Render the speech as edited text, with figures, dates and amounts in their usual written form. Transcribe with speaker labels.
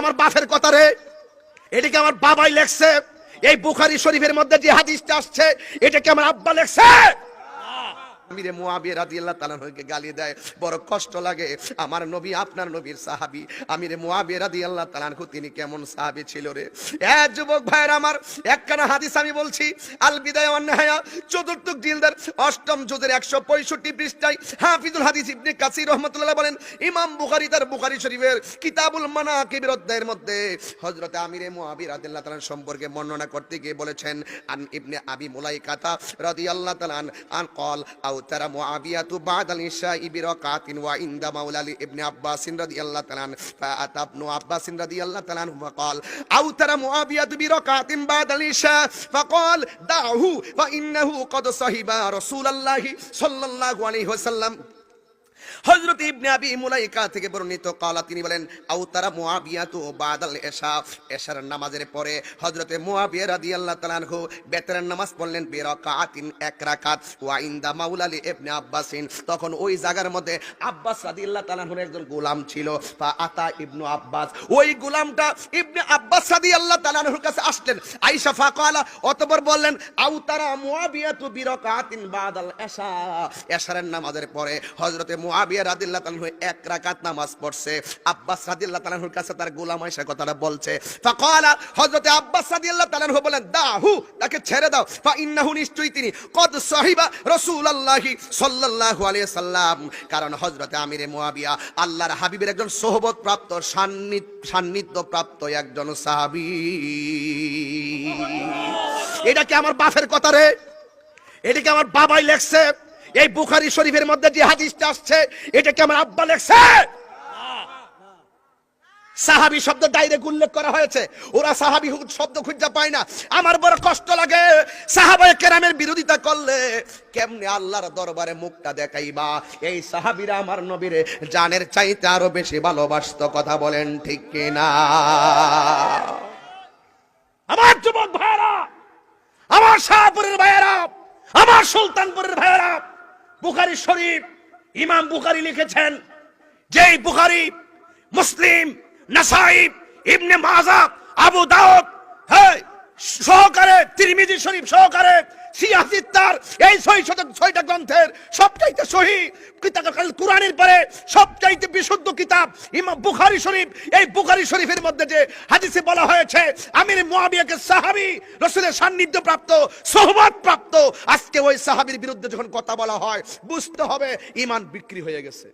Speaker 1: আমার বাপের কথা রে? এটা কি আমার বাবাই লেখছে? এই বুখারী শরীফের মধ্যে যে হাদিসটা আসছে এটা কি আমার আব্বা লেখছে? আমিরে মুয়াবিয়া রাদিয়াল্লাহু তাআলা আনহুকে গালি দেয়, বড় কষ্ট লাগে। আমার নবী আপনার নবীর সাহাবী আমিরে মুয়াবিয়া রাদিয়াল্লাহু তাআলা আনহু তিনি কেমন সাহাবী ছিল রে? যুবক ভাইরা আমার, একখানা হাদিস আমি বলছি, আল বিদায়া ওয়ান নিহায়া, চতুর্থ জিলদের ৮ম জুজের ১৬৫ পৃষ্ঠায় হাফিজুল হাদিস ইবনে কাসির রাহমাতুল্লাহ বলেন, ইমাম বুখারী তার বুখারী শরীফের কিতাবুল মানাকিবের অধ্যায়ের মধ্যে হযরত আমিরে মুয়াবিয়া রাদিয়াল্লাহু তাআলা সম্পর্কে বর্ণনা করতে গিয়ে বলেছেন, আন ইবনে আবি মুলাইকাতা রাদিয়াল্লাহু তাআলা আন قال أوتر معاوية بعد العشاء بركعة وعند مولى ابن عباس رضي الله تعالى عنه فأتى ابن عباس رضي الله تعالى عنه فقال أوتر معاوية بركعة بعد العشاء فقال دعه فإنه قد صحب رسول الله صلى الله عليه وسلم। হযরত ইবনে আবি মুলাইকা থেকে বর্ণিত কালা তিনি বলেন, আউতারা মুয়াবিয়া তু বাদাল ইশা, ইশার নামাজের পরে হযরতে মুয়াবিয়া রাদিয়াল্লাহু তাআলা আনহু বেতরের নামাজ পড়লেন বিরাকাতিন, এক রাকাত, ওয়া ইনদা মাওলালি ইবনে আব্বাসিন, তখন ওই জায়গার মধ্যে আব্বাস রাদিয়াল্লাহু তাআলা আনহুর একজন গোলাম ছিল। ফা আতা ইবনু আব্বাস, ওই গোলামটা ইবনে আব্বাস রাদিয়াল্লাহু তাআলা আনহুর কাছে আসলেন। আয়েশা ফাকালা, অতঃপর বললেন, আউতারা মুয়াবিয়া তু বিরাকাতিন বাদাল ইশা, ইশার নামাজের পরে হযরতে মুয়াবিয়া রাদিয়াল্লাহু তাআলা এক রাকাত নামাজ পড়ছে। আব্বাস রাদিয়াল্লাহু তাআলার কাছে তার গোলাম আয়েশা কথাটা বলছে। ফাকালা, হযরতে আব্বাস রাদিয়াল্লাহু তাআলা বলেন, দাহু, তাকে ছেড়ে দাও। ফা ইন্নাহু, নিশ্চয়ই তিনি কদ সাহিবা রাসূলুল্লাহি সাল্লাল্লাহু আলাইহি সাল্লাম, কারণ হযরতে আমিরে মুয়াবিয়া আল্লাহর হাবিবের একজন সোহবত প্রাপ্ত, সান্নিধ্য প্রাপ্ত একজন সাহাবী। এটা কি আমার বাপের কথা রে? এটা কি আমার বাবাই লেখছে? এই বুখারী শরীফের মধ্যে যে হাদিসটা আসছে এটা কি আমার আব্বা লেখছে? সাহাবী শব্দ ডাইরেক্ট উল্লেখ করা হয়েছে, ওরা সাহাবী শব্দ খুঁজে পায় না। আমার বড় কষ্ট লাগে, সাহাবায়ে কেরামের বিরোধিতা করলে কেমনে আল্লাহর দরবারে মুখটা দেখাইবা? এই সাহাবীরা আমার নবীরে জানের চাইতে আরো বেশি ভালোবাসতো, কথা বলেন ঠিক কিনা? আমার যুবক ভাইরা, আমার শাহপুরের ভাইরা, আমার সুলতানপুরের ভাইরা, বুখারী শরীফ ইমাম বুখারী লিখেছেন, যেই বুখারী মুসলিম, নাসাই, ইবনে মাজাহ, আবু দাউদ সহকারে, তিরমিজি শরীফ সহকারে, সিয়াসিত্তার, এই ৬০০টা গ্রন্থের সবচাইতে সহিহ কিতাব কুরআনের পরে সবচাইতে বিশুদ্ধ কিতাব ইমাম বুখারী শরীফ। এই বুখারী শরীফের মধ্যে যে হাদিসে বলা হয়েছে আমির মুয়াবিয়াকে সাহাবী, রাসূলের সান্নিধ্য প্রাপ্ত, সোহবত প্রাপ্ত, আজকে ওই সাহাবীর বিরুদ্ধে যখন কথা বলা হয় বুঝতে হবে ঈমান বিক্রি হয়ে গেছে।